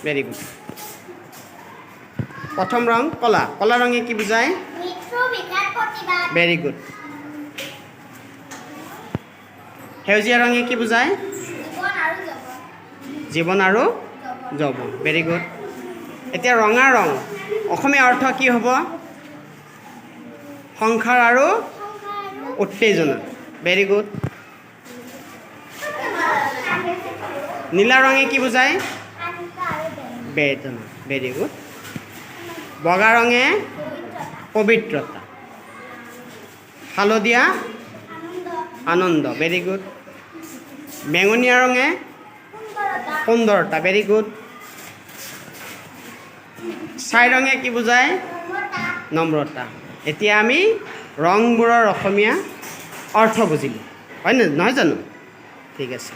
Very good. প্ৰথম ৰং কলা। কলা ৰঙে কি বুজায়? Very good. সেউজীয়া ৰঙে কি বুজায়? জীৱন আৰু যৌৱন। Very good. এতিয়া ৰঙা ৰং অসমীয়া অৰ্থ কি হ'ব? সংসাৰ আৰু উত্তেজনা। Very good. নীলা ৰঙে কি বুজায়? বেদনা। Very good. বগা ৰঙে পবিত্ৰতা। হালধীয়া আনন্দ। Very good. বেঙুনীয়া ৰঙে সুন্দৰতা। Very good. ছাই ৰঙে কি বুজায়? নম্ৰতা। এতিয়া আমি ৰংবোৰৰ অসমীয়া অৰ্থ বুজিলোঁ, হয় নহয় জানো? ঠিক আছে।